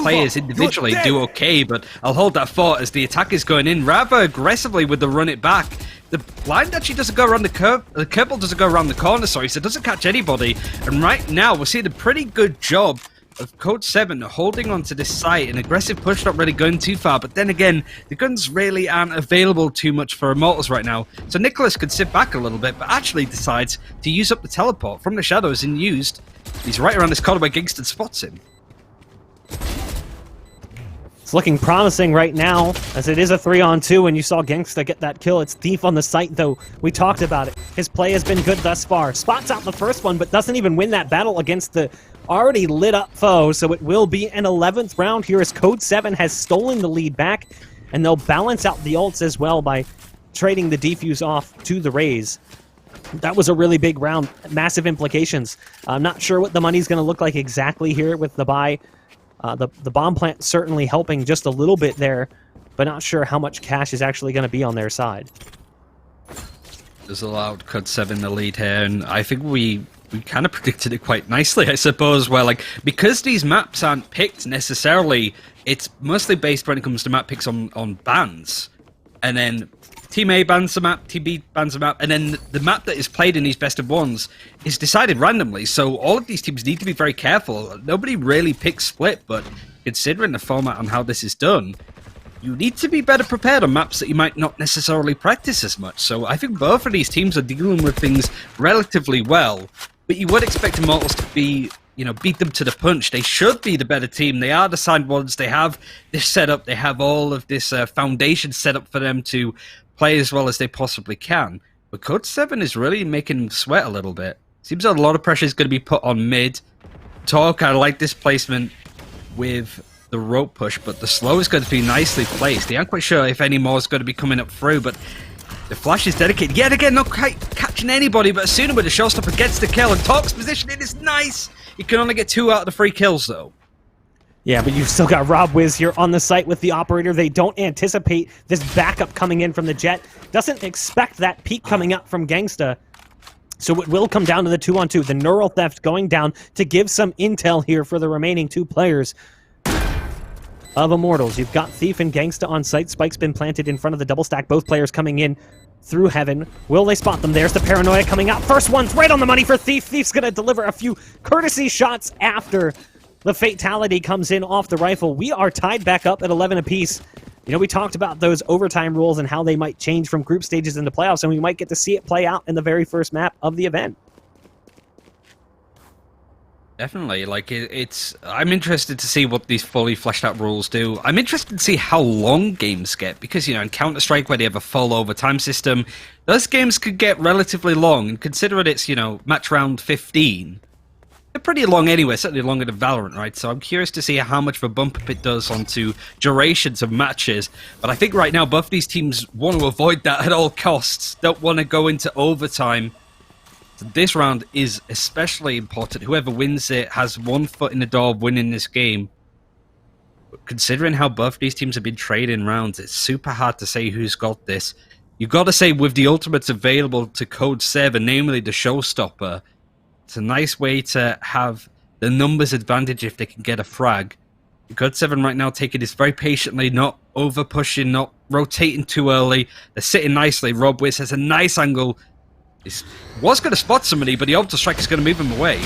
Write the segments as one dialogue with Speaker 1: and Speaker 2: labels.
Speaker 1: players individually do okay, but I'll hold that thought as the attack is going in rather aggressively with the run it back. The blind actually doesn't go around the curveball doesn't go around the corner, sorry, so it doesn't catch anybody. And right now, we're seeing a pretty good job of Code 7 holding onto this site. An aggressive push, not really going too far, but then again, the guns really aren't available too much for Immortals right now. So Nicholas could sit back a little bit, but actually decides to use up the teleport from the shadows and he's right around this corner where Gingston spots him.
Speaker 2: It's looking promising right now, as it is a 3-on-2, and you saw Gangsta get that kill. It's Thief on the site, though. We talked about it. His play has been good thus far. Spots out the first one, but doesn't even win that battle against the already lit-up foe, so it will be an 11th round here as Code 7 has stolen the lead back, and they'll balance out the ults as well by trading the defuse off to the Raze. That was a really big round. Massive implications. I'm not sure what the money's going to look like exactly here with the buy. The bomb plant certainly helping just a little bit there, but not sure how much cash is actually going to be on their side.
Speaker 1: There's allowed Code 7 the lead here, and I think we kind of predicted it quite nicely, I suppose, where, like, because these maps aren't picked necessarily, it's mostly based when it comes to map picks on bans. And then Team A bans a map, Team B bans a map, and then the map that is played in these best of ones is decided randomly. So all of these teams need to be very careful. Nobody really picks split, but considering the format and how this is done, you need to be better prepared on maps that you might not necessarily practice as much. So I think both of these teams are dealing with things relatively well, but you would expect Immortals to be, you know, beat them to the punch. They should be the better team. They are the signed ones. They have this setup. They have all of this foundation set up for them to play as well as they possibly can. But Code 7 is really making them sweat a little bit. Seems like a lot of pressure is going to be put on mid. Talk, I like this placement with the rope push, but the slow is going to be nicely placed. They aren't quite sure if any more is going to be coming up through, but the flash is dedicated. Yet again, not quite catching anybody, but Asuna with the showstopper gets the kill, and Talk's positioning is nice. You can only get 2 out of the 3 kills, though.
Speaker 2: Yeah, but you've still got Rob Wiz here on the site with the operator. They don't anticipate this backup coming in from the Jet. Doesn't expect that peek coming up from Gangsta. So it will come down to the 2-on-2. The Neural Theft going down to give some intel here for the remaining 2 players of Immortals. You've got Thief and Gangsta on site. Spike's been planted in front of the double stack. Both players coming in through Heaven. Will they spot them? There's the Paranoia coming out. First one's right on the money for Thief. Thief's going to deliver a few courtesy shots after the fatality comes in off the rifle. We are tied back up at 11 apiece. You know, we talked about those overtime rules and how they might change from group stages into playoffs, and we might get to see it play out in the very first map of the event.
Speaker 1: Definitely. Like, I'm interested to see what these fully fleshed out rules do. I'm interested to see how long games get, because, you know, in Counter-Strike, where they have a full overtime system, those games could get relatively long, and considering it's, you know, match round 15, they're pretty long anyway, certainly longer than Valorant, right? So I'm curious to see how much of a bump up it does onto durations of matches. But I think right now both these teams want to avoid that at all costs, don't want to go into overtime. So this round is especially important. Whoever wins it has 1 foot in the door of winning this game. But considering how both these teams have been trading rounds, it's super hard to say who's got this. You've got to say with the ultimates available to Code 7, namely the Showstopper, it's a nice way to have the numbers advantage if they can get a frag. Code 7 right now taking this very patiently, not over pushing, not rotating too early. They're sitting nicely. Rob Wiz has a nice angle. He was going to spot somebody, but the Ultra Strike is going to move him away.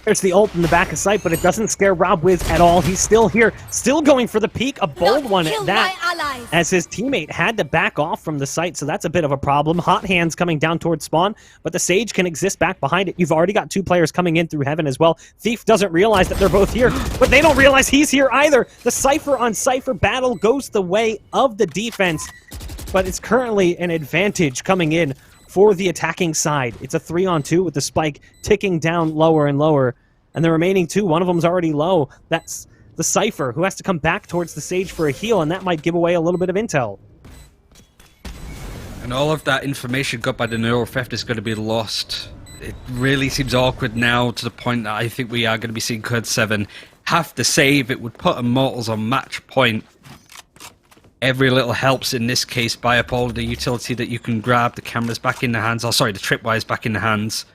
Speaker 2: There's the ult in the back of sight, but it doesn't scare Rob Wiz at all. He's still here, still going for the peak, a bold one at that, as his teammate had to back off from the site, so that's a bit of a problem. Hot hands coming down towards spawn, but the Sage can exist back behind it. You've already got 2 players coming in through Heaven as well. Thief doesn't realize that they're both here, but they don't realize he's here either. The Cypher on Cypher battle goes the way of the defense, but it's currently an advantage coming in for the attacking side. It's a 3-on-2 with the Spike ticking down lower and lower. And the remaining 2, one of them's already low. That's the Cypher, who has to come back towards the Sage for a heal, and that might give away a little bit of intel.
Speaker 1: And all of that information got by the Neural Theft is going to be lost. It really seems awkward now, to the point that I think we are going to be seeing Code 7 have to save. It would put Immortals on match point. Every little helps in this case. Buy up all the utility that you can grab. The camera's back in the hands. Oh, sorry, the tripwire's back in the hands.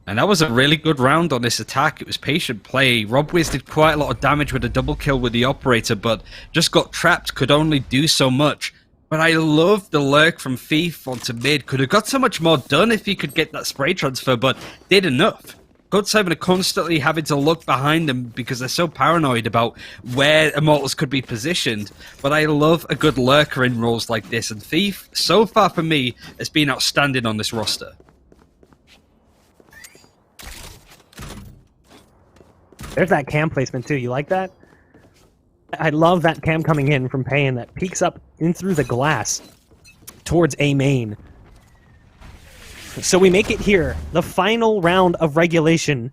Speaker 1: And that was a really good round on this attack. It was patient play. RobWiz did quite a lot of damage with a double kill with the operator, but just got trapped, could only do so much. But I love the lurk from Thief onto mid. Could have got so much more done if he could get that spray transfer, but did enough. Code 7 are constantly having to look behind them because they're so paranoid about where Immortals could be positioned. But I love a good lurker in roles like this, and Thief, so far for me, has been outstanding on this roster.
Speaker 2: There's that cam placement too. You like that? I love that cam coming in from Payan that peeks up in through the glass towards A main. So we make it here, the final round of regulation.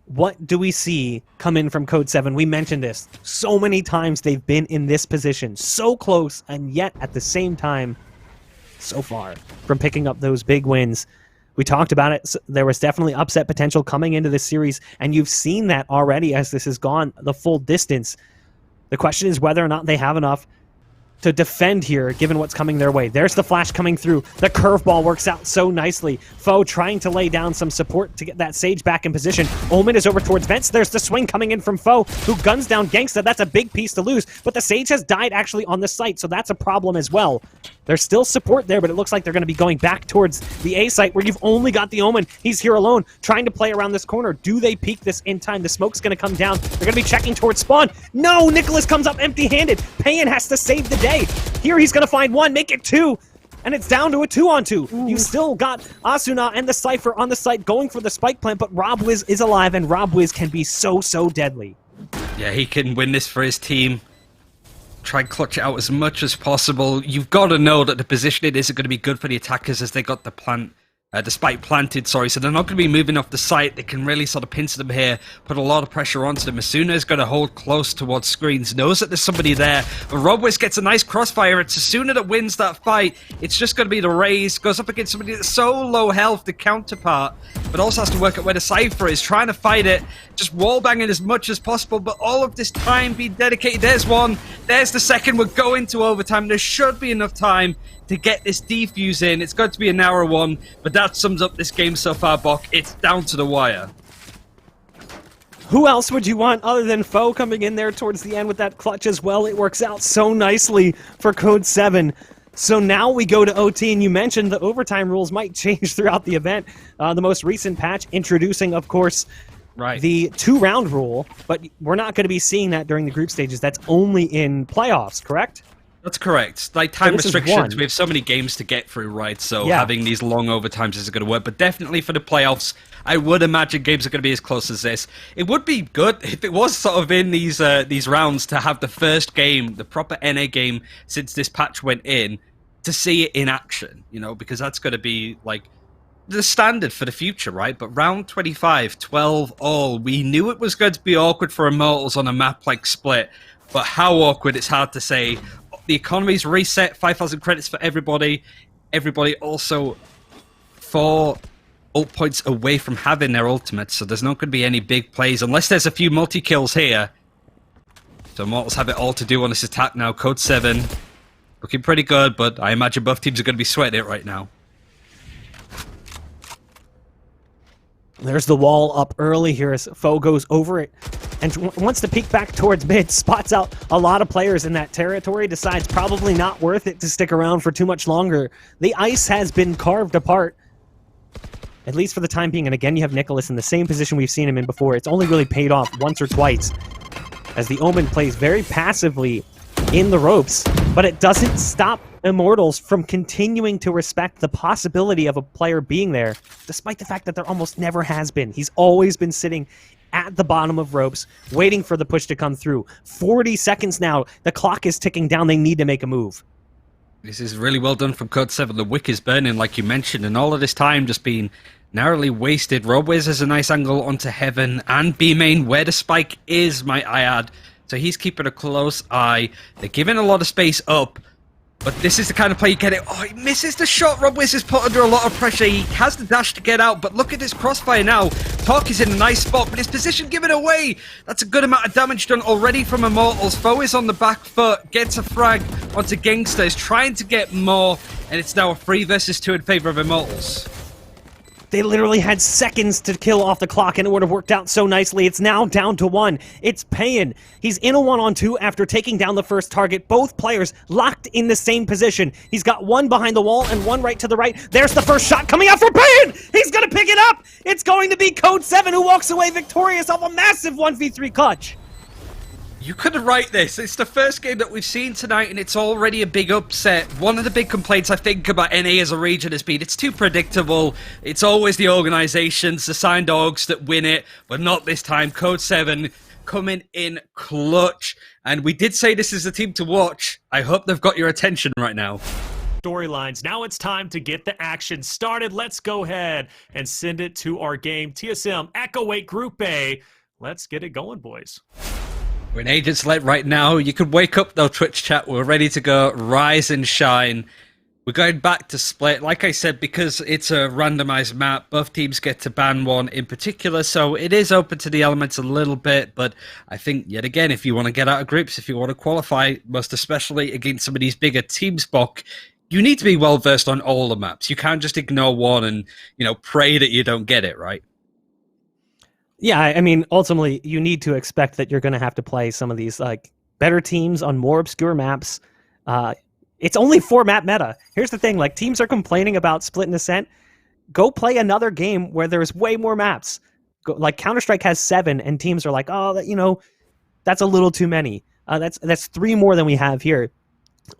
Speaker 2: What do we see come in from Code 7? We mentioned this so many times. They've been in this position, so close, and yet at the same time, so far from picking up those big wins. We talked about it. There was definitely upset potential coming into this series, and you've seen that already as this has gone the full distance. The question is whether or not they have enough to defend here, given what's coming their way. There's the flash coming through. The curveball works out so nicely. Foe trying to lay down some support to get that Sage back in position. Omen is over towards Vents. There's the swing coming in from Foe, who guns down Gangsta. That's a big piece to lose, but the Sage has died actually on the site, so that's a problem as well. There's still support there, but it looks like they're going to be going back towards the A site where you've only got the Omen. He's here alone, trying to play around this corner. Do they peek this in time? The smoke's going to come down. They're going to be checking towards spawn. No! Nicholas comes up empty-handed. Payan has to save the day. Here he's going to find one, make it two, and it's down to a 2-on-2. You've still got Asuna and the Cypher on the site going for the spike plant, but RobWiz is alive, and RobWiz can be so deadly.
Speaker 1: Yeah, he can win this for his team. Try and clutch it out as much as possible. You've got to know that the positioning isn't going to be good for the attackers as they got the plant, the spike planted, sorry, so they're not going to be moving off the site. They can really sort of pinch them here, put a lot of pressure onto them. Asuna's going to hold close towards screens, knows that there's somebody there, but RobWiz gets a nice crossfire. It's Asuna that wins that fight. It's just going to be the raise, goes up against somebody that's so low health, the counterpart, but also has to work out where the Cypher is, trying to fight it, just wallbanging as much as possible, but all of this time being dedicated. There's one, there's the second. We're going to overtime. There should be enough time to get this defuse in. It's going to be a narrow one, but that sums up this game so far, Bok. It's down to the wire.
Speaker 2: Who else would you want other than Foe coming in there towards the end with that clutch as well? It works out so nicely for Code 7. So now we go to OT, and you mentioned the overtime rules might change throughout the event. The most recent patch introducing, of course, the 2-round rule, but we're not going to be seeing that during the group stages. That's only in playoffs, correct?
Speaker 1: That's correct. Like time
Speaker 2: So this is
Speaker 1: restrictions,
Speaker 2: one.
Speaker 1: we have so many games to get through, right? So
Speaker 2: Yeah.
Speaker 1: having these long overtimes isn't going to work. But definitely for the playoffs, I would imagine games are going to be as close as this. It would be good if it was sort of in these rounds to have the first game, the proper NA game since this patch went in, to see it in action, you know, because that's going to be like the standard for the future, right? But round 25, 12 all, we knew it was going to be awkward for Immortals on a map like Split, but how awkward, it's hard to say. The economy's reset, 5,000 credits for everybody. Everybody also 4 ult points away from having their ultimates, so there's not going to be any big plays unless there's a few multi-kills here. So Immortals have it all to do on this attack now. Code 7 looking pretty good, but I imagine both teams are going to be sweating it right now.
Speaker 2: There's the wall up early here as Foe goes over it and wants to peek back towards mid, spots out a lot of players in that territory, decides probably not worth it to stick around for too much longer. The ice has been carved apart, at least for the time being, and again you have Nicholas in the same position we've seen him in before. It's only really paid off once or twice as the Omen plays very passively in the ropes, but it doesn't stop Immortals from continuing to respect the possibility of a player being there, despite the fact that there almost never has been. He's always been sitting at the bottom of ropes, waiting for the push to come through. 40 seconds now. The clock is ticking down. They need to make a move.
Speaker 1: This is really well done from Code 7. The wick is burning, like you mentioned, and all of this time just being narrowly wasted. RobWiz has a nice angle onto Heaven and B main, where the spike is, might I add. So he's keeping a close eye. They're giving a lot of space up, but this is the kind of play you get it. Oh, he misses the shot. RobWiz is put under a lot of pressure. He has the dash to get out, but look at this crossfire now. Talk is in a nice spot, but his position given away. That's a good amount of damage done already from Immortals. Foe is on the back foot, gets a frag onto Gangsta, is trying to get more, and it's now a 3 versus 2 in favor of Immortals.
Speaker 2: They literally had seconds to kill off the clock, and it would have worked out so nicely. It's now down to 1. It's Payan. He's in a 1-on-2 after taking down the first target. Both players locked in the same position. He's got one behind the wall and one right to the right. There's the first shot coming out for Payan! He's gonna pick it up! It's going to be Code 7 who walks away victorious off a massive 1v3 clutch.
Speaker 1: You couldn't write this. It's the first game that we've seen tonight, and it's already a big upset. One of the big complaints I think about NA as a region has been it's too predictable. It's always the organizations, the signed dogs that win it, but not this time. Code 7 coming in clutch. And we did say this is the team to watch. I hope they've got your attention right now.
Speaker 3: Storylines. Now it's time to get the action started. Let's go ahead and send it to our game. TSM Echo 8 Group A. Let's get it going, boys.
Speaker 1: We're in Agents Led right now. You could wake up though, Twitch chat. We're ready to go. Rise and shine. We're going back to split. Like I said, because it's a randomized map, both teams get to ban one in particular, so it is open to the elements a little bit, but I think, yet again, if you want to get out of groups, if you want to qualify, most especially against some of these bigger teams, Bok, you need to be well-versed on all the maps. You can't just ignore one and, you know, pray that you don't get it, right?
Speaker 2: Yeah, I mean, ultimately, you need to expect that you're going to have to play some of these like better teams on more obscure maps. It's only 4-map meta. Here's the thing, like, teams are complaining about Split and Ascent. Go play another game where there's way more maps. Like, Counter-Strike has 7, and teams are like, oh, you know, that's a little too many. That's 3 more than we have here.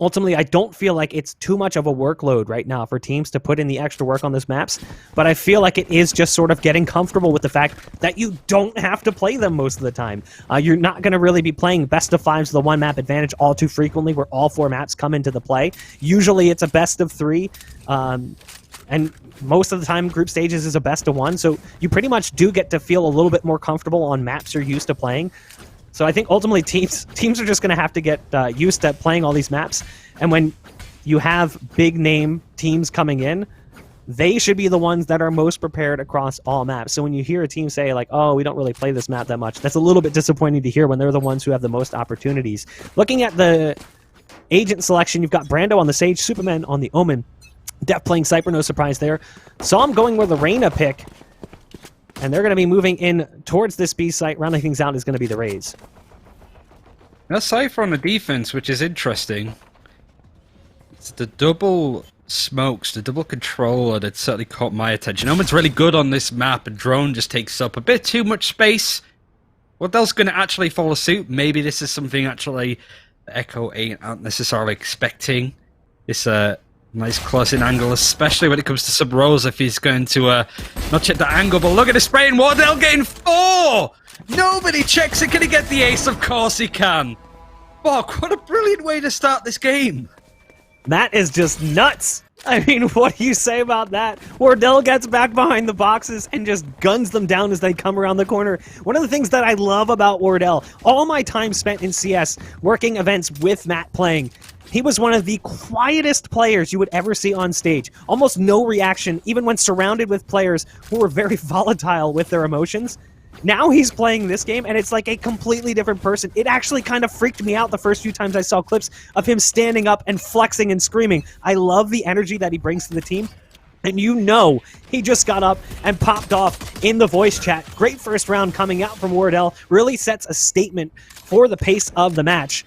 Speaker 2: Ultimately, I don't feel like it's too much of a workload right now for teams to put in the extra work on those maps, but I feel like it is just sort of getting comfortable with the fact that you don't have to play them most of the time. You're not going to really be playing best of 5s with a 1-map advantage all too frequently where all 4 maps come into the play. Usually it's a best of 3, and most of the time group stages is a best of 1, so you pretty much do get to feel a little bit more comfortable on maps you're used to playing. So I think ultimately teams are just going to have to get used to playing all these maps. And when you have big name teams coming in, they should be the ones that are most prepared across all maps. So when you hear a team say like, oh, we don't really play this map that much, that's a little bit disappointing to hear when they're the ones who have the most opportunities. Looking at the agent selection, you've got Brando on the Sage, Superman on the Omen. Def playing Cypher, no surprise there. Psalm going with the Reyna pick. And they're going to be moving in towards this B site. Rounding things out is going to be the Rays.
Speaker 1: Now Cypher on the defense, which is interesting. It's the double smokes, the double controller that certainly caught my attention. Omen's really good on this map, and Drone just takes up a bit too much space. What else going to actually follow suit? Maybe this is something actually the Echo 8 aren't necessarily expecting. This nice close-in angle, especially when it comes to Sub-Rose, if he's going to not check that angle. But look at the spray, and Wardell getting 4! Nobody checks it. Can he get the ace? Of course he can. Bok, what a brilliant way to start this game.
Speaker 2: That is just nuts. I mean, what do you say about that? Wardell gets back behind the boxes and just guns them down as they come around the corner. One of the things that I love about Wardell, all my time spent in CS, working events with Matt playing, he was one of the quietest players you would ever see on stage. Almost no reaction, even when surrounded with players who were very volatile with their emotions. Now he's playing this game, and it's like a completely different person. It actually kind of freaked me out the first few times I saw clips of him standing up and flexing and screaming. I love the energy that he brings to the team. And you know, he just got up and popped off in the voice chat. Great first round coming out from Wardell. Really sets a statement for the pace of the match,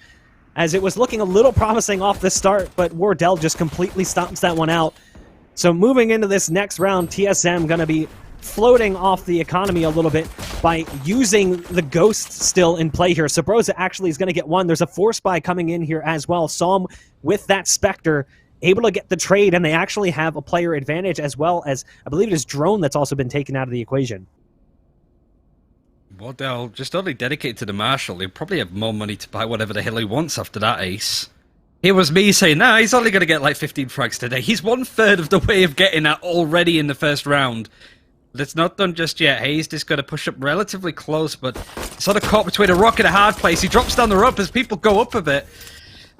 Speaker 2: as it was looking a little promising off the start, but Wardell just completely stomps that one out. So moving into this next round, TSM going to be floating off the economy a little bit by using the Ghost still in play here. Sabrosa actually is going to get one. There's a 4-spy coming in here as well. Psalm with that Spectre able to get the trade, and they actually have a player advantage as well as, I believe it is Drone that's also been taken out of the equation.
Speaker 1: Wardell just only dedicated to the Marshal. He'll probably have more money to buy whatever the hell he wants after that ace. Here was me saying, nah, he's only going to get like 15 frags today. He's 1/3 of the way of getting that already in the first round. But it's not done just yet. Hayes just got to push up relatively close, but sort of caught between a rock and a hard place. He drops down the rope as people go up a bit.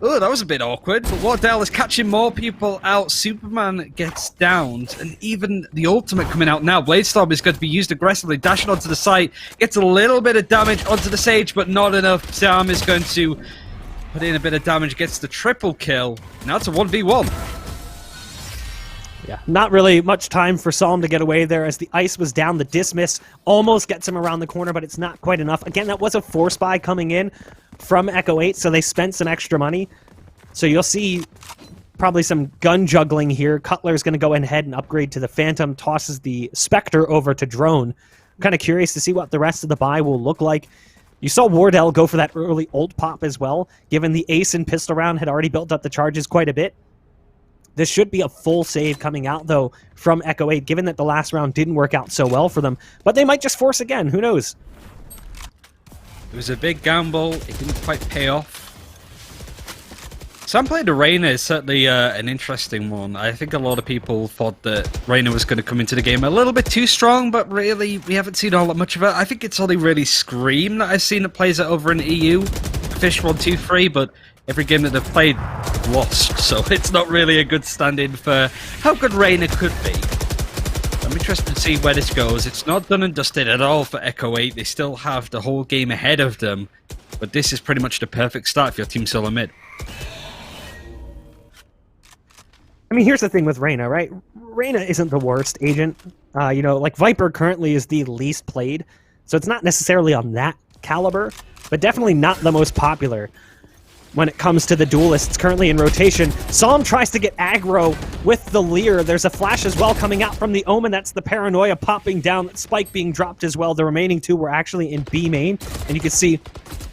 Speaker 1: Oh, that was a bit awkward, but Wardell is catching more people out. Superman gets downed, and even the ultimate coming out now. Bladestorm is going to be used aggressively, dashing onto the site, gets a little bit of damage onto the Sage, but not enough. Sam is going to put in a bit of damage, gets the triple kill. Now it's a 1v1.
Speaker 2: Yeah, not really much time for Psalm to get away there as the ice was down. The dismiss almost gets him around the corner, but it's not quite enough. Again, that was a force buy coming in from Echo 8, so they spent some extra money. So you'll see probably some gun juggling here. Cutler's going to go ahead and upgrade to the Phantom, tosses the Spectre over to Drone. I'm kind of curious to see what the rest of the buy will look like. You saw Wardell go for that early ult pop as well, given the ace and pistol round had already built up the charges quite a bit. This should be a full save coming out, though, from Echo 8, given that the last round didn't work out so well for them. But they might just force again. Who knows?
Speaker 1: It was a big gamble. It didn't quite pay off. Sam played Arena is certainly an interesting one. I think a lot of people thought that Reina was going to come into the game a little bit too strong, but really, we haven't seen all that much of it. I think it's only really Scream that I've seen that plays it over in EU. Fish 1, 2, 3, but every game that they've played, lost. So it's not really a good stand-in for how good Reina could be. I'm interested to see where this goes. It's not done and dusted at all for Echo 8. They still have the whole game ahead of them, but this is pretty much the perfect start for your team solo mid.
Speaker 2: I mean, here's the thing with Reyna, right? Reyna isn't the worst agent. You know, like Viper currently is the least played, so it's not necessarily on that caliber, but definitely not the most popular when it comes to the duelists currently in rotation. Psalm tries to get aggro with the Leer. There's a flash as well coming out from the Omen. That's the Paranoia popping down. That Spike being dropped as well. The remaining two were actually in B main, and you can see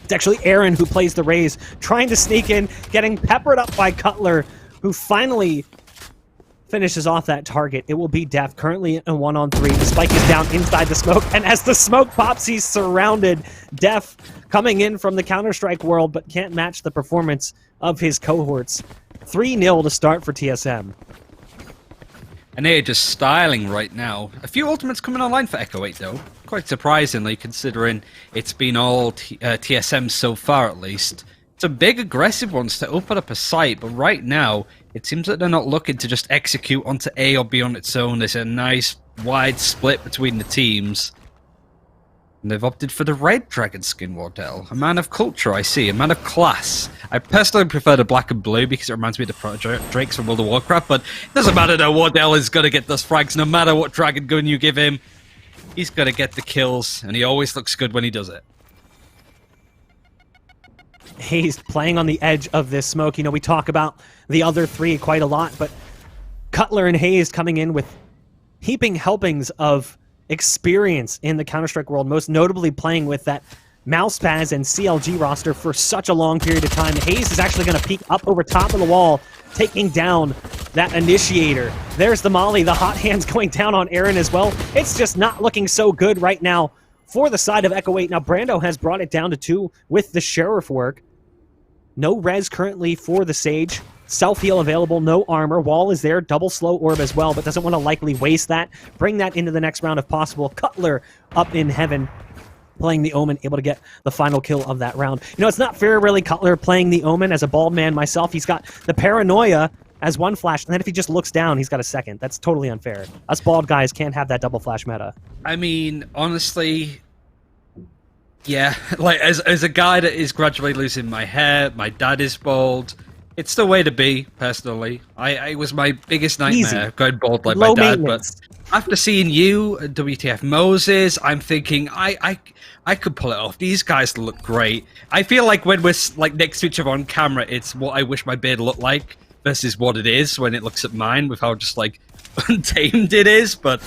Speaker 2: it's actually Aaron who plays the Raze, trying to sneak in, getting peppered up by Cutler, who finally finishes off that target. It will be Def, currently in a 1-on-3. The Spike is down inside the smoke, and as the smoke pops, he's surrounded. Def coming in from the Counter-Strike world, but can't match the performance of his cohorts. 3-0 to start for TSM.
Speaker 1: And they're just styling right now. A few ultimates coming online for Echo 8, though. Quite surprisingly, considering it's been all TSM so far, at least. Some big aggressive ones to open up a site, but right now, it seems that they're not looking to just execute onto A or B on its own. There's a nice wide split between the teams. And they've opted for the red dragon skin, Wardell. A man of culture, I see. A man of class. I personally prefer the black and blue because it reminds me of the Drakes from World of Warcraft, but it doesn't matter though. Wardell is going to get those frags no matter what dragon gun you give him. He's going to get the kills, and he always looks good when he does it.
Speaker 2: Hayes playing on the edge of this smoke. You know, we talk about the other three quite a lot, but Cutler and Hayes coming in with heaping helpings of experience in the Counter-Strike world, most notably playing with that Mousepaz and CLG roster for such a long period of time. Hayes is actually going to peek up over top of the wall, taking down that initiator. There's the molly, the hot hands going down on Aaron as well. It's just not looking so good right now for the side of Echo 8. Now, Brando has brought it down to 2 with the Sheriff work. No res currently for the Sage. Self-heal available, no armor. Wall is there, double slow orb as well, but doesn't want to likely waste that. Bring that into the next round if possible. Cutler up in heaven, playing the Omen, able to get the final kill of that round. You know, it's not fair, really, Cutler playing the Omen as a bald man myself. He's got the Paranoia as one flash, and then if he just looks down, he's got a second. That's totally unfair. Us bald guys can't have that double flash meta.
Speaker 1: I mean, honestly, yeah, like as a guy that is gradually losing my hair, my dad is bald. It's the way to be, personally. It was my biggest nightmare, going bald like
Speaker 2: Low
Speaker 1: my dad,
Speaker 2: maintenance.
Speaker 1: but after seeing you, WTF Moses, I'm thinking, I could pull it off. These guys look great. I feel like when we're like next to each other on camera, it's what I wish my beard looked like versus what it is when it looks at mine with how just like untamed it is, but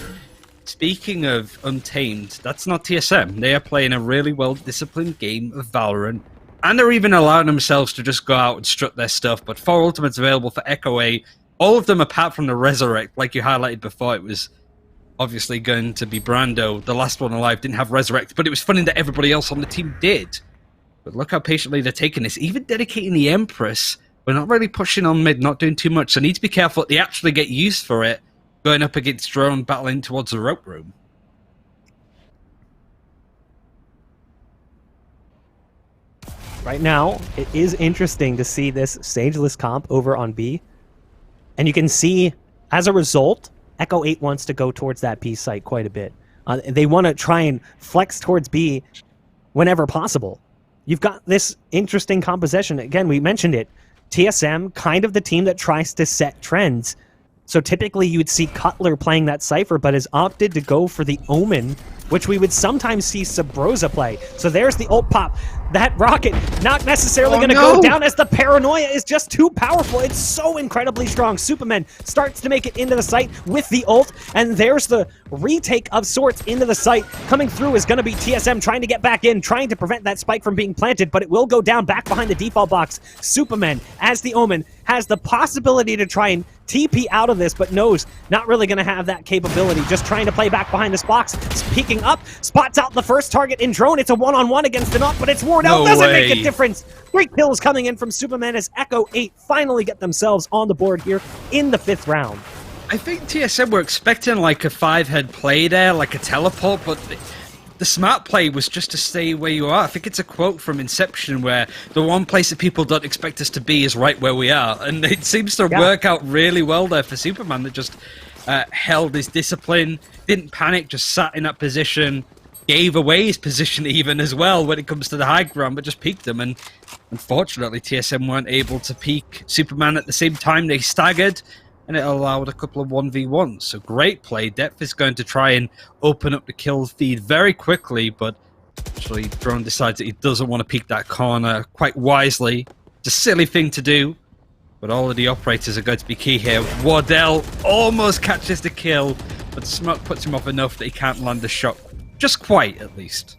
Speaker 1: speaking of Untamed, that's not TSM. They are playing a really well-disciplined game of Valorant, and they're even allowing themselves to just go out and strut their stuff. But 4 ultimates available for Echo 8. All of them apart from the Resurrect, like you highlighted before, it was obviously going to be Brando. The last one alive didn't have Resurrect, but it was funny that everybody else on the team did. But look how patiently they're taking this. Even dedicating the Empress, we're not really pushing on mid, not doing too much. So need to be careful that they actually get used for it, going up against Drone, battling towards the rope room.
Speaker 2: Right now, it is interesting to see this Sageless comp over on B. And you can see, as a result, Echo 8 wants to go towards that B site quite a bit. They want to try and flex towards B whenever possible. You've got this interesting composition. Again, we mentioned it. TSM, kind of the team that tries to set trends. So typically you'd see Cutler playing that Cypher, but has opted to go for the Omen, which we would sometimes see Sabrosa play. So there's the ult pop. That rocket not necessarily going to go down, as the paranoia is just too powerful. It's so incredibly strong. Superman starts to make it into the site with the ult, and there's the retake of sorts into the site. Coming through is going to be TSM trying to get back in, trying to prevent that spike from being planted, but it will go down back behind the default box. Superman, as the Omen, has the possibility to try and TP out of this, but knows not really going to have that capability. Just trying to play back behind this box. Peeking up, spots out the first target in Drone. It's a one-on-one against an up, but it's Wardell.
Speaker 1: No
Speaker 2: Doesn't
Speaker 1: way.
Speaker 2: make a difference. 3 kills coming in from Superman as Echo 8 finally get themselves on the board here in the 5th round.
Speaker 1: I think TSM were expecting like a 5-head play there, like a teleport, but the smart play was just to stay where you are. I think it's a quote from Inception where the one place that people don't expect us to be is right where we are. And it seems to work out really well there for Superman, that just held his discipline, didn't panic, just sat in that position, gave away his position even as well when it comes to the high ground, but just peeked them. And unfortunately, TSM weren't able to peek Superman at the same time. They staggered, and it allowed a couple of 1v1s. So great play. Depth is going to try and open up the kill feed very quickly, but actually Drone decides that he doesn't want to peek that corner quite wisely. It's a silly thing to do, but all of the operators are going to be key here. Wardell almost catches the kill, but smoke puts him off enough that he can't land the shot. Just quite, at least.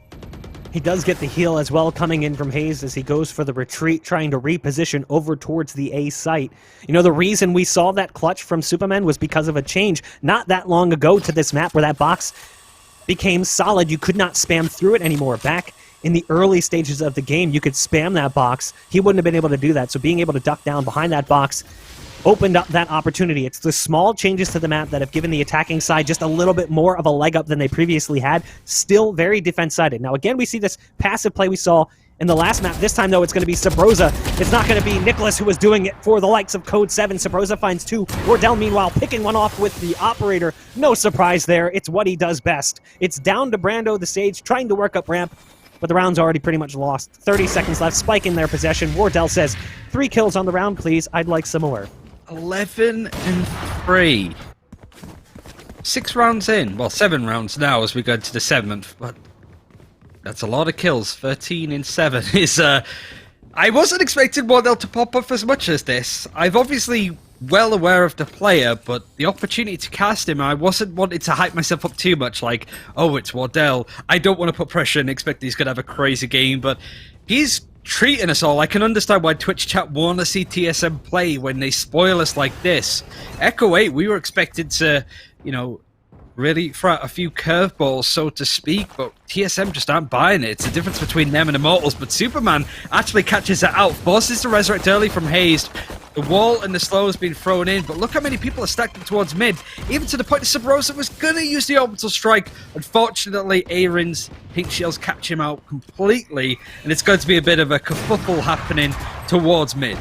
Speaker 2: He does get the heal as well coming in from Hayes as he goes for the retreat, trying to reposition over towards the A site. You know, the reason we saw that clutch from Superman was because of a change not that long ago to this map where that box became solid. You could not spam through it anymore. Back in the early stages of the game, you could spam that box. He wouldn't have been able to do that, so being able to duck down behind that box opened up that opportunity. It's the small changes to the map that have given the attacking side just a little bit more of a leg up than they previously had. Still very defense-sided. Now, again, we see this passive play we saw in the last map. This time, though, it's going to be Sabrosa. It's not going to be Nicholas who was doing it for the likes of Code 7. Sabrosa finds 2. Wardell, meanwhile, picking one off with the operator. No surprise there. It's what he does best. It's down to Brando, the Sage, trying to work up ramp, but the round's already pretty much lost. 30 seconds left. Spike in their possession. Wardell says, 3 kills on the round, please. I'd like some more.
Speaker 1: 11-3. 6 rounds in. Well, 7 rounds now as we go to the 7th, but that's a lot of kills. 13-7 is, I wasn't expecting Wardell to pop up as much as this. I'm obviously well aware of the player, but the opportunity to cast him, I wasn't wanting to hype myself up too much, like, oh, it's Wardell. I don't want to put pressure and expect he's going to have a crazy game, but he's treating us all. I can understand why Twitch chat want to see TSM play when they spoil us like this. Echo 8, we were expected to, you know, really throw out a few curveballs, so to speak, but TSM just aren't buying it. It's the difference between them and Immortals, but Superman actually catches it out, forces the resurrect early from Hayes. The wall and the slow has been thrown in, but look how many people are stacked up towards mid, even to the point that Sabrosa was going to use the orbital strike. Unfortunately, Aaron's pink shields catch him out completely, and it's going to be a bit of a kerfuffle happening towards mid.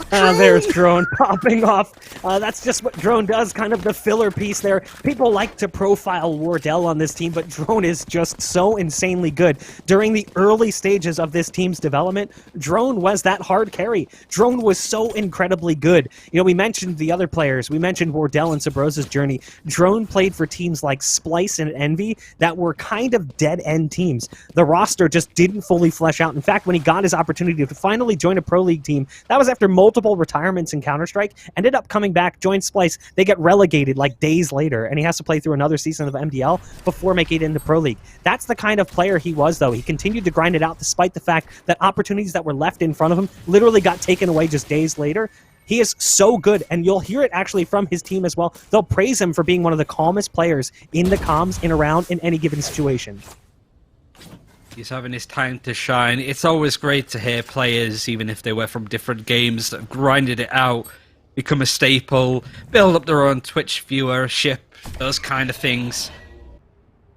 Speaker 2: There's Drone popping off. That's just what Drone does, kind of the filler piece there. People like to profile Wardell on this team, but Drone is just so insanely good. During the early stages of this team's development, Drone was that hard carry. Drone was so incredibly good. You know, we mentioned the other players. We mentioned Wardell and Sabrosa's journey. Drone played for teams like Splice and Envy that were kind of dead-end teams. The roster just didn't fully flesh out. In fact, when he got his opportunity to finally join a Pro League team, that was after multiple retirements in Counter-Strike, ended up coming back, joined Splice. They get relegated like days later, and he has to play through another season of MDL before making it into Pro League. That's the kind of player he was, though. He continued to grind it out despite the fact that opportunities that were left in front of him literally got taken away just days later. He is so good, and you'll hear it actually from his team as well. They'll praise him for being one of the calmest players in the comms in a round in any given situation.
Speaker 1: He's having his time to shine. It's always great to hear players, even if they were from different games, that have grinded it out, become a staple, build up their own Twitch viewership, those kind of things.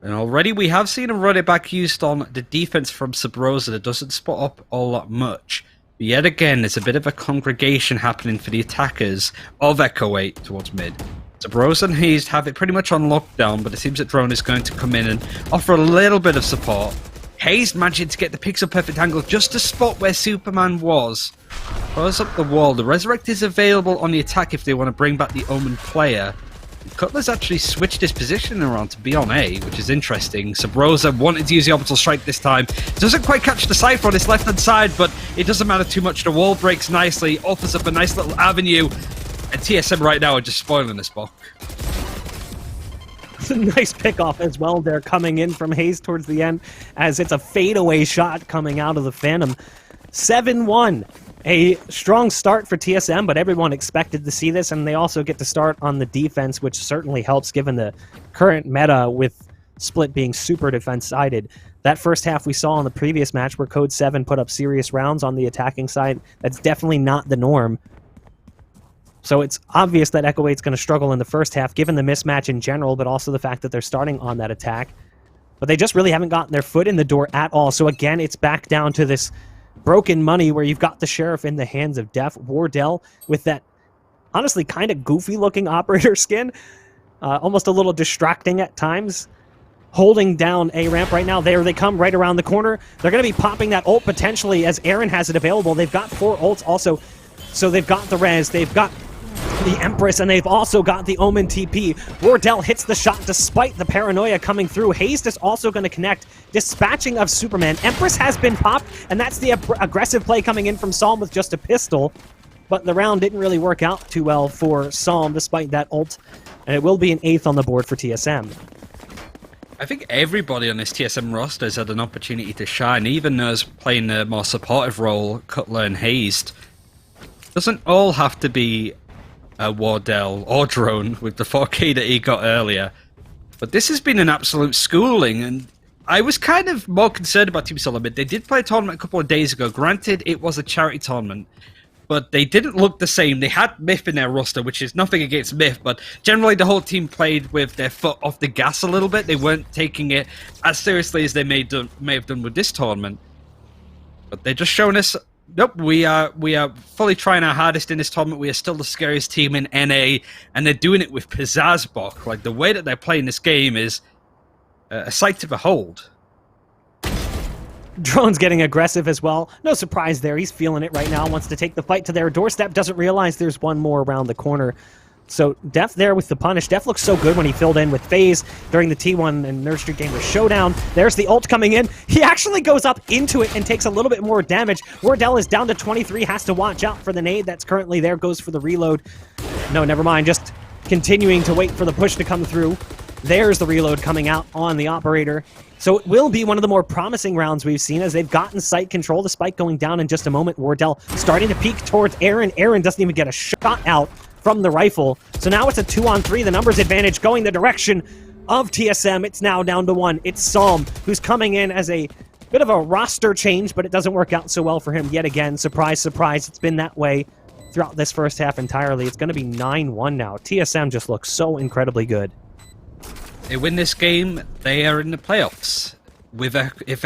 Speaker 1: And already we have seen a running back used on the defense from Sabrosa that doesn't spot up all that much. But yet again, there's a bit of a congregation happening for the attackers of Echo 8 towards mid. Sabrosa and Hayes have it pretty much on lockdown, but it seems that Drone is going to come in and offer a little bit of support. Hayes managing to get the pixel perfect angle just to spot where Superman was. Close up the wall. The Resurrect is available on the attack if they want to bring back the Omen player. Cutler's actually switched his position around to be on A, which is interesting. Sabrosa wanted to use the orbital strike this time. Doesn't quite catch the Cypher on his left-hand side, but it doesn't matter too much. The wall breaks nicely, offers up a nice little avenue, and TSM right now are just spoiling this ball.
Speaker 2: It's a nice pickoff as well there coming in from Hayes towards the end, as it's a fadeaway shot coming out of the Phantom. 7-1. A strong start for TSM, but everyone expected to see this, and they also get to start on the defense, which certainly helps given the current meta with Split being super defense-sided. That first half we saw in the previous match where Code 7 put up serious rounds on the attacking side. That's definitely not the norm. So it's obvious that Echo 8's going to struggle in the first half, given the mismatch in general, but also the fact that they're starting on that attack. But they just really haven't gotten their foot in the door at all. So again, it's back down to this broken money where you've got the Sheriff in the hands of Def. Wardell with that honestly kind of goofy looking operator skin, almost a little distracting at times, holding down A ramp right now. There they come right around the corner. They're going to be popping that ult potentially as Aaron has it available. They've got 4 ults also, so they've got the res, they've got the Empress, and they've also got the Omen TP. Wardell hits the shot despite the paranoia coming through. Haste is also going to connect. Dispatching of Superman. Empress has been popped, and that's the aggressive play coming in from Psalm with just a pistol. But the round didn't really work out too well for Psalm despite that ult, and it will be an 8th on the board for TSM.
Speaker 1: I think everybody on this TSM roster has had an opportunity to shine, even those playing a more supportive role, Cutler and Haste. Doesn't all have to be Wardell or Drone with the 4K that he got earlier. But this has been an absolute schooling, and I was kind of more concerned about Team Solomid. They did play a tournament a couple of days ago. Granted, it was a charity tournament, but they didn't look the same. They had Myth in their roster, which is nothing against Myth, but generally the whole team played with their foot off the gas a little bit. They weren't taking it as seriously as they may have done with this tournament. But they're just showing us, nope, we are fully trying our hardest in this tournament. We are still the scariest team in NA, and they're doing it with pizzazz, Bok. Like, the way that they're playing this game is a sight to behold.
Speaker 2: Drone's getting aggressive as well. No surprise there. He's feeling it right now. Wants to take the fight to their doorstep. Doesn't realize there's one more around the corner. So Def there with the punish. Def looks so good when he filled in with FaZe during the T1 and Nerd Street Gamer showdown. There's the ult coming in. He actually goes up into it and takes a little bit more damage. Wardell is down to 23. Has to watch out for the nade that's currently there. Goes for the reload. No, never mind. Just continuing to wait for the push to come through. There's the reload coming out on the operator. So it will be one of the more promising rounds we've seen as they've gotten site control. The spike going down in just a moment. Wardell starting to peek towards Aaron. Aaron doesn't even get a shot out from the rifle. So now it's a 2-on-3. The numbers advantage going the direction of TSM. It's now down to 1. It's Psalm who's coming in as a bit of a roster change, but it doesn't work out so well for him yet again. Surprise, surprise. It's been that way throughout this first half entirely. It's going to be 9-1 now. TSM just looks so incredibly good.
Speaker 1: They win this game, they are in the playoffs. With if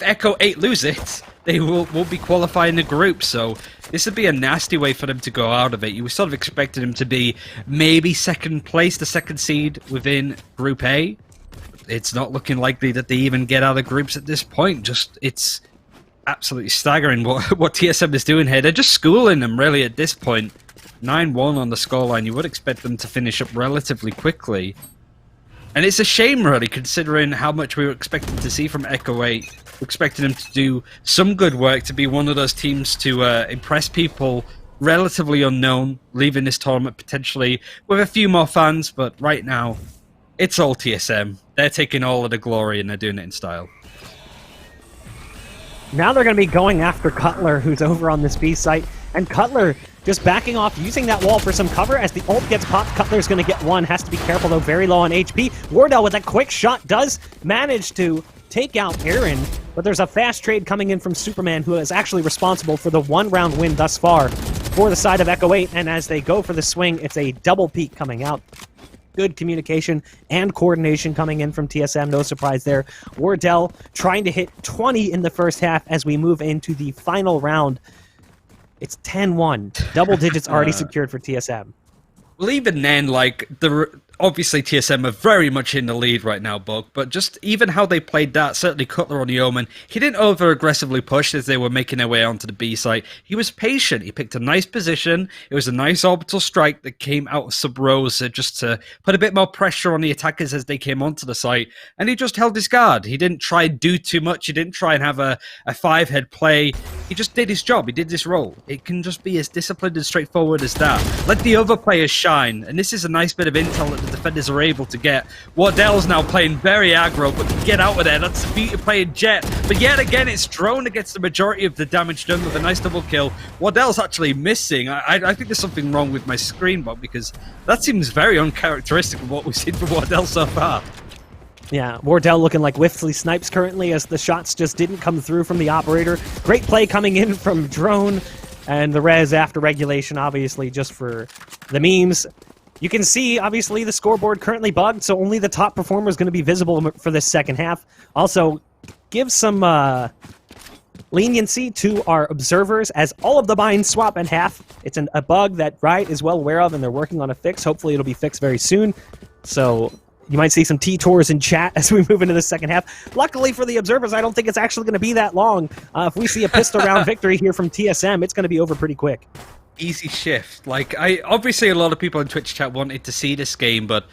Speaker 1: Echo 8 lose it, they won't be qualifying the group. So this would be a nasty way for them to go out of it. You were sort of expecting them to be maybe second place, the second seed within Group A. It's not looking likely that they even get out of groups at this point. It's absolutely staggering what TSM is doing here. They're just schooling them really at this point. 9-1 on the scoreline. You would expect them to finish up relatively quickly. And it's a shame, really, considering how much we were expecting to see from Echo 8. We're expecting them to do some good work, to be one of those teams to impress people relatively unknown, leaving this tournament potentially with a few more fans. But right now, it's all TSM. They're taking all of the glory, and they're doing it in style.
Speaker 2: Now they're going to be going after Cutler, who's over on this B site. And Cutler just backing off, using that wall for some cover. As the ult gets popped, Cutler's going to get one. Has to be careful, though. Very low on HP. Wardell with a quick shot does manage to take out Aaron. But there's a fast trade coming in from Superman, who is actually responsible for the 1-round win thus far for the side of Echo 8. And as they go for the swing, it's a double peak coming out. Good communication and coordination coming in from TSM. No surprise there. Wardell trying to hit 20 in the first half as we move into the final round. It's 10-1. Double digits already secured for TSM.
Speaker 1: Well, even then, like, obviously TSM are very much in the lead right now, Buck, but just even how they played that, certainly Cutler on the Omen, he didn't over-aggressively push as they were making their way onto the B site. He was patient. He picked a nice position. It was a nice orbital strike that came out of Sub Rosa just to put a bit more pressure on the attackers as they came onto the site, and he just held his guard. He didn't try and do too much. He didn't try and have a five-head play. He just did his job. He did his role. It can just be as disciplined and straightforward as that. Let the other players shine, and this is a nice bit of intel that the defenders are able to get. Wardell's now playing very aggro, but can get out of there. That's the beauty of playing Jet. But yet again, it's Drone that gets the majority of the damage done with a nice double kill. Wardell's actually missing. I think there's something wrong with my screen, Bob, because that seems very uncharacteristic of what we've seen from Wardell so far.
Speaker 2: Yeah, Wardell looking like Whiffley snipes currently as the shots just didn't come through from the operator. Great play coming in from Drone, and the res after regulation, obviously, just for the memes. You can see, obviously, the scoreboard currently bugged, so only the top performer is going to be visible for this second half. Also, give some leniency to our observers as all of the mines swap in half. It's a bug that Riot is well aware of, and they're working on a fix. Hopefully, it'll be fixed very soon. So you might see some T-tours in chat as we move into the second half. Luckily for the observers, I don't think it's actually going to be that long. If we see a pistol round victory here from TSM, it's going to be over pretty quick.
Speaker 1: Easy shift. Like, obviously a lot of people in Twitch chat wanted to see this game, but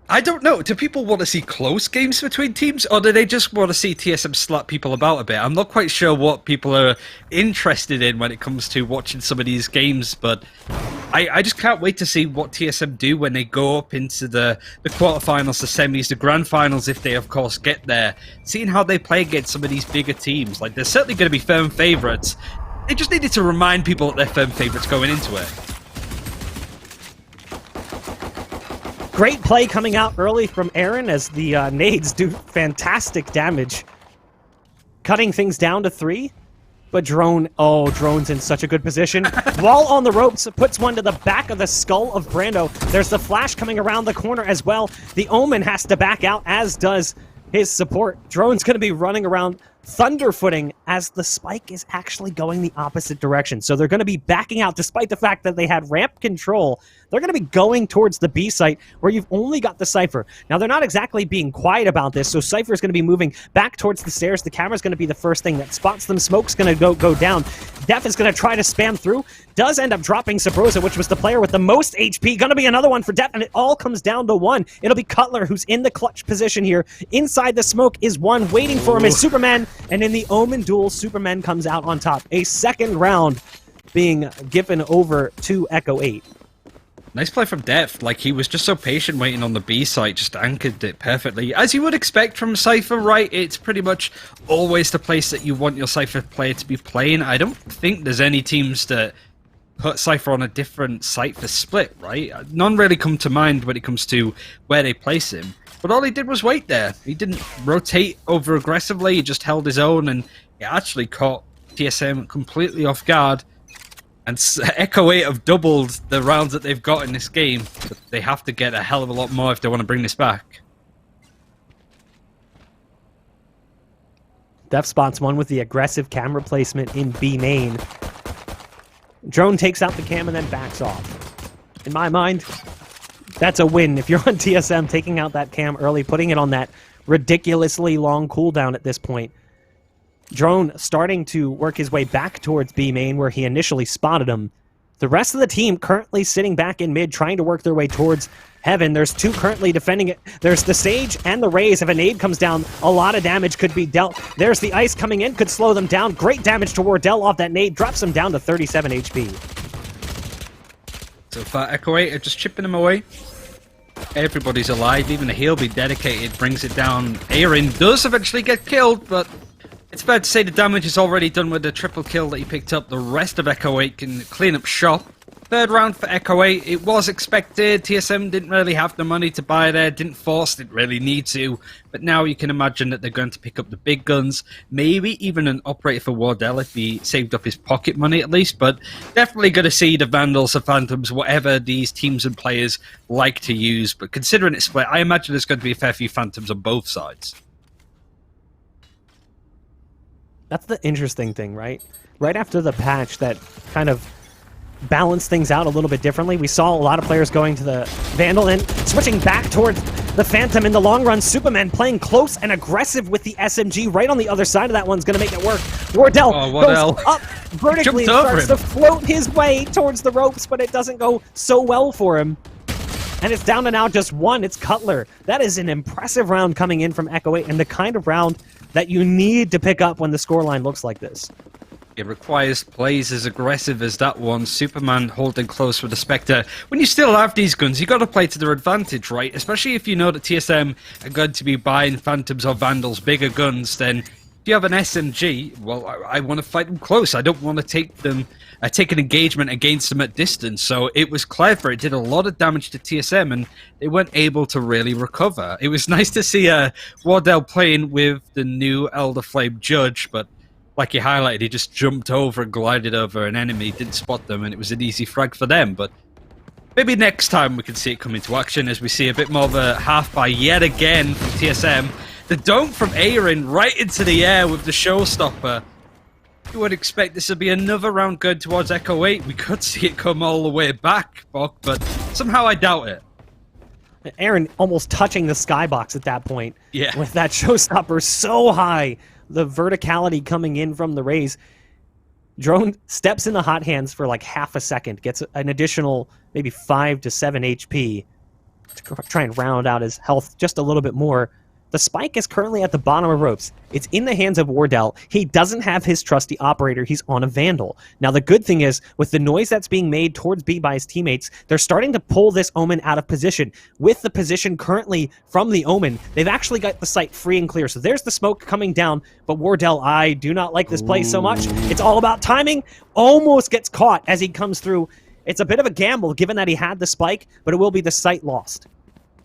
Speaker 1: I don't know. Do people want to see close games between teams, or do they just want to see TSM slap people about a bit? I'm not quite sure what people are interested in when it comes to watching some of these games, but I just can't wait to see what TSM do when they go up into the quarterfinals, the semis, the grand finals, if they, of course, get there. Seeing how they play against some of these bigger teams. Like, they're certainly going to be firm favourites. They just needed to remind people that they're firm favourites going into it.
Speaker 2: Great play coming out early from Aaron as the nades do fantastic damage. Cutting things down to 3. But Drone's in such a good position. Wall on the ropes, puts one to the back of the skull of Brando. There's the flash coming around the corner as well. The Omen has to back out, as does his support. Drone's going to be running around thunderfooting as the spike is actually going the opposite direction. So they're going to be backing out despite the fact that they had ramp control. They're going to be going towards the B site where you've only got the Cypher. Now, they're not exactly being quiet about this, so Cypher is going to be moving back towards the stairs. The camera's going to be the first thing that spots them. Smoke's going to go down. Def is going to try to spam through. Does end up dropping Sabrosa, which was the player with the most HP. Going to be another one for Def, and it all comes down to one. It'll be Cutler who's in the clutch position here. Inside the smoke is one. Waiting for him is Superman, and in the Omen duel, Superman comes out on top. A second round being given over to Echo 8.
Speaker 1: Nice play from Depth. Like, he was just so patient waiting on the B site, just anchored it perfectly. As you would expect from Cypher, right? It's pretty much always the place that you want your Cypher player to be playing. I don't think there's any teams that put Cypher on a different site for split, right? None really come to mind when it comes to where they place him. But all he did was wait there. He didn't rotate over aggressively, he just held his own, and it actually caught TSM completely off guard. And Echo 8 have doubled the rounds that they've got in this game, but they have to get a hell of a lot more if they want to bring this back.
Speaker 2: Def spots one with the aggressive camera placement in B main. Drone takes out the cam and then backs off. In my mind, that's a win. If you're on TSM, taking out that cam early, putting it on that ridiculously long cooldown at this point. Drone starting to work his way back towards B main where he initially spotted him. The rest of the team currently sitting back in mid, trying to work their way towards Heaven. There's two currently defending it. There's the Sage and the Raze. If a nade comes down, a lot of damage could be dealt. There's the Ice coming in, could slow them down. Great damage to Wardell off that nade, drops him down to 37 HP.
Speaker 1: So far, Echo 8 are just chipping him away. Everybody's alive, even the heal be dedicated, brings it down. Aaron does eventually get killed, but it's fair to say the damage is already done with the triple kill that he picked up. The rest of Echo 8 can clean up shop. Third round for Echo 8. It was expected. TSM didn't really have the money to buy there. Didn't force, didn't really need to. But now you can imagine that they're going to pick up the big guns. Maybe even an operator for Wardell if he saved up his pocket money at least. But definitely going to see the Vandals, the Phantoms, whatever these teams and players like to use. But considering it's split, I imagine there's going to be a fair few Phantoms on both sides.
Speaker 2: That's the interesting thing, right? Right after the patch that kind of balance things out a little bit differently. We saw a lot of players going to the Vandal and switching back towards the Phantom in the long run. Superman playing close and aggressive with the SMG right on the other side of that one's going to make it work. Wardell goes up vertically and starts to float his way towards the ropes, but it doesn't go so well for him. And it's down to now just one. It's Cutler. That is an impressive round coming in from Echo 8 and the kind of round that you need to pick up when the scoreline looks like this.
Speaker 1: It requires plays as aggressive as that one. Superman holding close with the Spectre. When you still have these guns, you got to play to their advantage, right? Especially if you know that TSM are going to be buying Phantoms or Vandals, bigger guns, then if you have an SMG, well, I want to fight them close. I don't want to take an engagement against them at distance. So it was clever. It did a lot of damage to TSM, and they weren't able to really recover. It was nice to see Wardell playing with the new Elder Flame Judge, but like you highlighted, he just jumped over and glided over an enemy, didn't spot them, and it was an easy frag for them. But maybe next time we can see it come into action as we see a bit more of a half-buy yet again from TSM. The dunk from Aaron right into the air with the showstopper. You would expect this to be another round good towards Echo 8. We could see it come all the way back, Bok, but somehow I doubt it.
Speaker 2: Aaron almost touching the skybox at that point.
Speaker 1: Yeah.
Speaker 2: With that showstopper so high. The verticality coming in from the raise. Drone steps in the hot hands for like half a second, gets an additional maybe 5 to 7 HP to try and round out his health just a little bit more. The spike is currently at the bottom of ropes. It's in the hands of Wardell. He doesn't have his trusty operator. He's on a Vandal. Now, the good thing is, with the noise that's being made towards B by his teammates, they're starting to pull this Omen out of position. With the position currently from the Omen, they've actually got the site free and clear. So there's the smoke coming down, but Wardell, I do not like this play so much. It's all about timing. Almost gets caught as he comes through. It's a bit of a gamble, given that he had the spike, but it will be the site lost.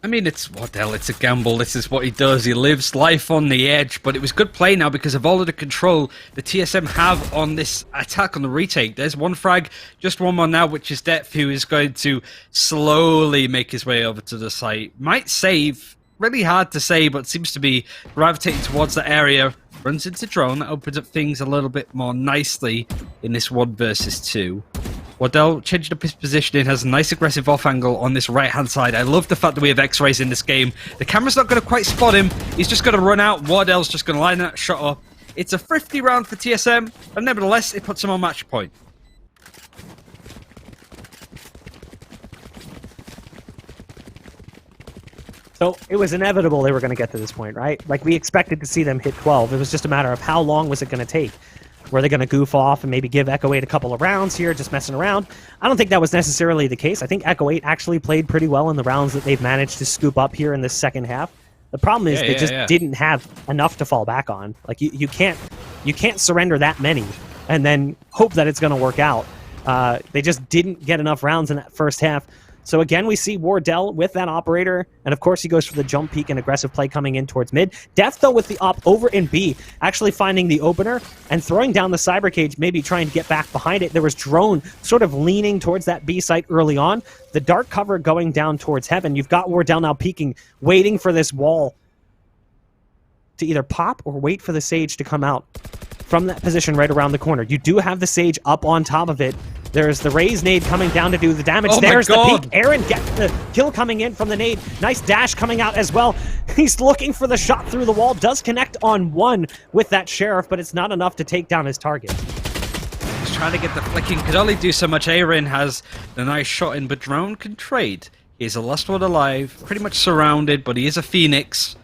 Speaker 1: I mean, it's Wardell, it's a gamble, this is what he does, he lives life on the edge, but it was good play now because of all of the control the TSM have on this attack on the retake. There's one frag, just one more now, which is Depth, who is going to slowly make his way over to the site. Might save, really hard to say, but seems to be gravitating towards that area. Runs into Drone, that opens up things a little bit more nicely in this 1 versus 2. Wardell changed up his positioning, has a nice aggressive off angle on this right-hand side. I love the fact that we have X-rays in this game. The camera's not going to quite spot him. He's just going to run out. Wardell's just going to line that shot up. It's a thrifty round for TSM, but nevertheless, it puts him on match point.
Speaker 2: So it was inevitable they were going to get to this point, right? Like, we expected to see them hit 12. It was just a matter of how long was it going to take. Were they going to goof off and maybe give Echo 8 a couple of rounds here, just messing around? I don't think that was necessarily the case. I think Echo 8 actually played pretty well in the rounds that they've managed to scoop up here in this second half. The problem is they just didn't have enough to fall back on. Like, you can't surrender that many and then hope that it's going to work out. They just didn't get enough rounds in that first half. So again, we see Wardell with that operator, and of course he goes for the jump peek and aggressive play coming in towards mid. Def, though, with the op over in B, actually finding the opener and throwing down the cyber cage, maybe trying to get back behind it. There was Drone sort of leaning towards that B site early on. The dark cover going down towards heaven. You've got Wardell now peeking, waiting for this wall to either pop or wait for the Sage to come out from that position right around the corner. You do have the Sage up on top of it. There's the Raze nade coming down to do the damage.
Speaker 1: Oh,
Speaker 2: there's the peek. Aaron gets the kill coming in from the nade. Nice dash coming out as well. He's looking for the shot through the wall. Does connect on one with that Sheriff, but it's not enough to take down his target.
Speaker 1: He's trying to get the flicking. Could only do so much. Aaron has the nice shot in, but Drone can trade. He's the last one alive. Pretty much surrounded, but he is a Phoenix.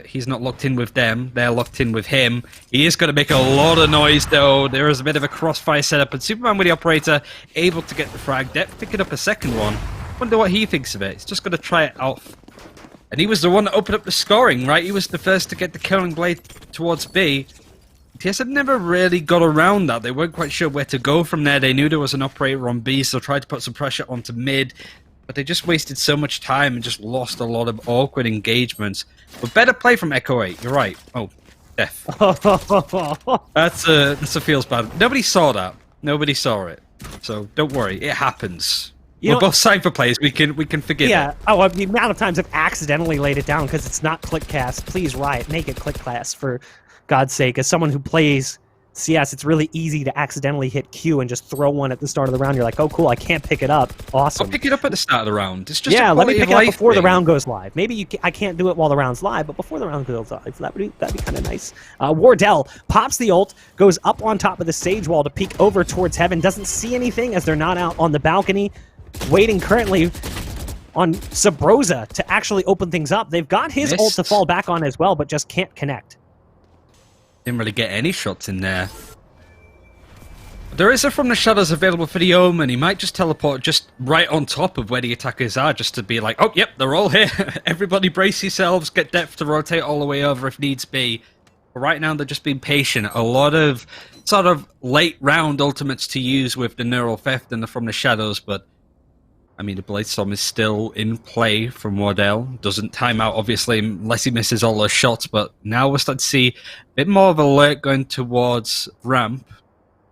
Speaker 1: He's not locked in with them. They're locked in with him. He is going to make a lot of noise, though. There is a bit of a crossfire setup, and Superman with the operator able to get the frag. Depth picking up a second one. Wonder what he thinks of it. He's just going to try it off. And he was the one that opened up the scoring, right? He was the first to get the killing blade towards B. TSM never really got around that. They weren't quite sure where to go from there. They knew there was an operator on B, so tried to put some pressure onto mid. But they just wasted so much time and just lost a lot of awkward engagements. But better play from Echo 8, you're right. Oh, Def. That's a feels bad. Nobody saw that. Nobody saw it. So don't worry, it happens. We're both cypher players, we can forgive it.
Speaker 2: Oh, the amount of times I've accidentally laid it down because it's not ClickCast. Please, Riot, make it ClickCast for God's sake. As someone who plays CS, it's really easy to accidentally hit Q and just throw one at the start of the round. You're like, oh, cool, I can't pick it up. Awesome.
Speaker 1: I'll pick it up at the start of the round. It's just
Speaker 2: yeah, let me pick it up before the
Speaker 1: thing.
Speaker 2: round goes live. Maybe I can't do it while the round's live, but before the round goes live, that'd be kind of nice. Wardell pops the ult, goes up on top of the Sage wall to peek over towards Heaven. Doesn't see anything as they're not out on the balcony. Waiting currently on Sabrosa to actually open things up. They've got his ult to fall back on as well, but just can't connect.
Speaker 1: Didn't really get any shots in there. There is a From the Shadows available for the Omen. He might just teleport just right on top of where the attackers are, just to be like, oh, yep, they're all here. Everybody brace yourselves, get depth to rotate all the way over if needs be. But right now, they're just being patient. A lot of sort of late round ultimates to use with the Neural Theft and the From the Shadows, but I mean, the Blade Storm is still in play from Wardell. Doesn't time out, obviously, unless he misses all those shots, but now we're starting to see a bit more of alert going towards ramp.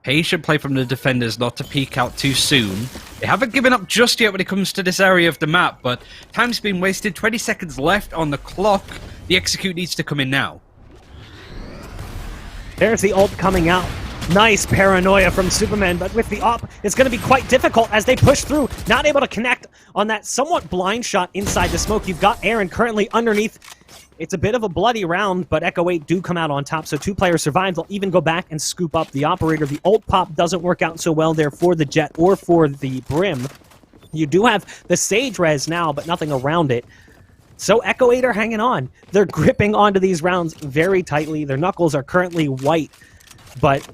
Speaker 1: Patient play from the defenders not to peek out too soon. They haven't given up just yet when it comes to this area of the map, but time's been wasted. 20 seconds left on the clock. The execute needs to come in now.
Speaker 2: There's the ult coming out. Nice paranoia from Superman, but with the op, it's going to be quite difficult as they push through. Not able to connect on that somewhat blind shot inside the smoke. You've got Aaron currently underneath. It's a bit of a bloody round, but Echo 8 do come out on top, so 2 players survive. They'll even go back and scoop up the operator. The ult pop doesn't work out so well there for the Jet or for the Brim. You do have the Sage res now, but nothing around it. So Echo 8 are hanging on. They're gripping onto these rounds very tightly. Their knuckles are currently white, but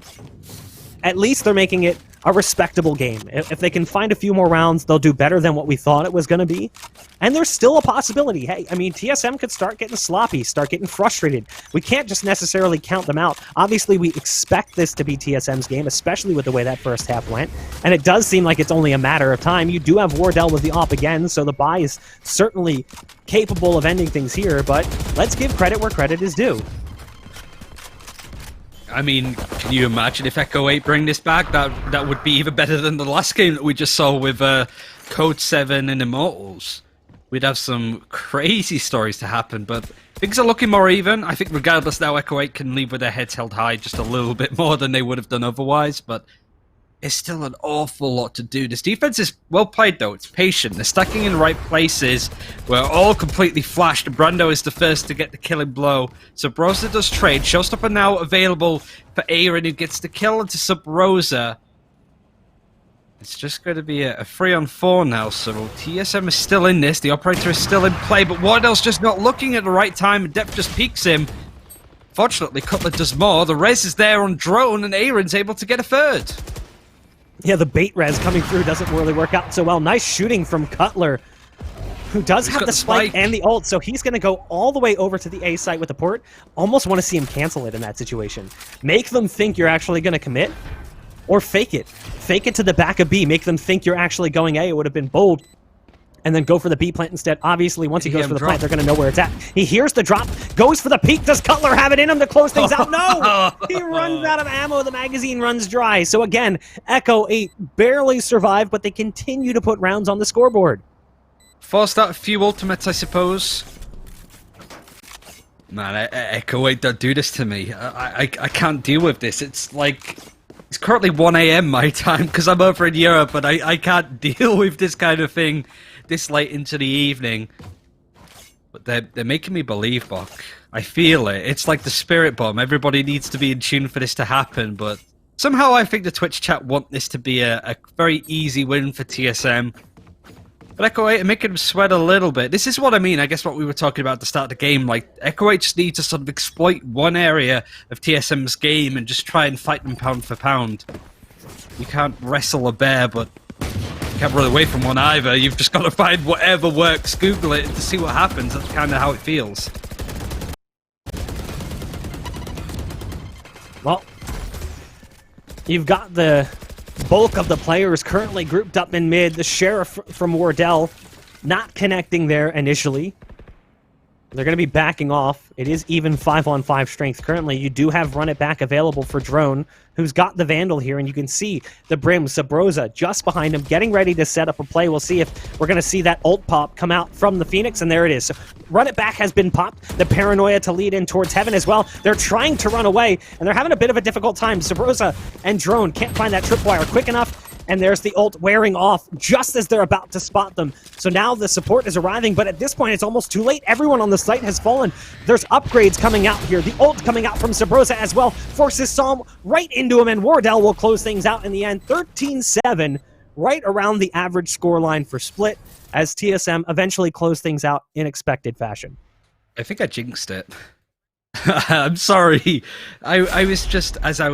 Speaker 2: at least they're making it a respectable game. If they can find a few more rounds, they'll do better than what we thought it was going to be. And there's still a possibility. Hey, I mean, TSM could start getting sloppy, start getting frustrated. We can't just necessarily count them out. Obviously, we expect this to be TSM's game, especially with the way that first half went. And it does seem like it's only a matter of time. You do have Wardell with the op again, so the buy is certainly capable of ending things here, but let's give credit where credit is due.
Speaker 1: I mean, can you imagine if Echo 8 bring this back? That would be even better than the last game that we just saw with Code 7 and Immortals. We'd have some crazy stories to happen, but things are looking more even. I think regardless now, Echo 8 can leave with their heads held high just a little bit more than they would have done otherwise, but it's still an awful lot to do. This defense is well played, though. It's patient. They're stacking in the right places. We're all completely flashed. Brando is the first to get the killing blow. Sabrosa does trade. Showstopper now available for Aaron, who gets the kill into Sabrosa. It's just going to be a 3-on-4 now, so TSM is still in this. The operator is still in play, but Wardell's just not looking at the right time, and Depth just peeks him. Fortunately, Cutler does more. The res is there on drone, and Aaron's able to get a third.
Speaker 2: Yeah, the bait res coming through doesn't really work out so well. Nice shooting from Cutler, who does have the spike and the ult, so he's going to go all the way over to the A site with the port. Almost want to see him cancel it in that situation. Make them think you're actually going to commit, or fake it. Fake it to the back of B. Make them think you're actually going A. It would have been bold. And then go for the B plant instead. Obviously, once he goes for the plant, they're going to know where it's at. He hears the drop, goes for the peek. Does Cutler have it in him to close things out? No! He runs out of ammo. The magazine runs dry. So again, Echo 8 barely survived, but they continue to put rounds on the scoreboard.
Speaker 1: Forced out a few ultimates, I suppose. Man, Echo 8 don't do this to me. I can't deal with this. It's like... It's currently 1 AM my time because I'm over in Europe, and I can't deal with this kind of thing this late into the evening. But they're making me believe, Bok. I feel it. It's like the spirit bomb. Everybody needs to be in tune for this to happen, but somehow I think the Twitch chat want this to be a very easy win for TSM. But Echo 8 are making them sweat a little bit. This is what I mean, I guess what we were talking about at the start of the game. Like, Echo 8 just need to sort of exploit one area of TSM's game and just try and fight them pound for pound. You can't wrestle a bear, but you can't run away from one either. You've just got to find whatever works, Google it, to see what happens. That's kind of how it feels.
Speaker 2: Well, you've got the bulk of the players currently grouped up in mid. The Sheriff from Wardell not connecting there initially. They're going to be backing off. It is even 5-on-5 strength. Currently, you do have Run It Back available for Drone, who's got the Vandal here, and you can see the Brim, Sabrosa, just behind him, getting ready to set up a play. We'll see if we're going to see that ult pop come out from the Phoenix, and there it is. So Run It Back has been popped. The Paranoia to lead in towards Heaven as well. They're trying to run away, and they're having a bit of a difficult time. Sabrosa and Drone can't find that tripwire quick enough, and there's the ult wearing off just as they're about to spot them. So now the support is arriving, but at this point it's almost too late. Everyone on the site has fallen. There's upgrades coming out here. The ult coming out from Sabrosa as well forces Psalm right into him, and Wardell will close things out in the end. 13-7, right around the average scoreline for Split, as TSM eventually close things out in expected fashion.
Speaker 1: I think I jinxed it. I'm sorry. I was just, as I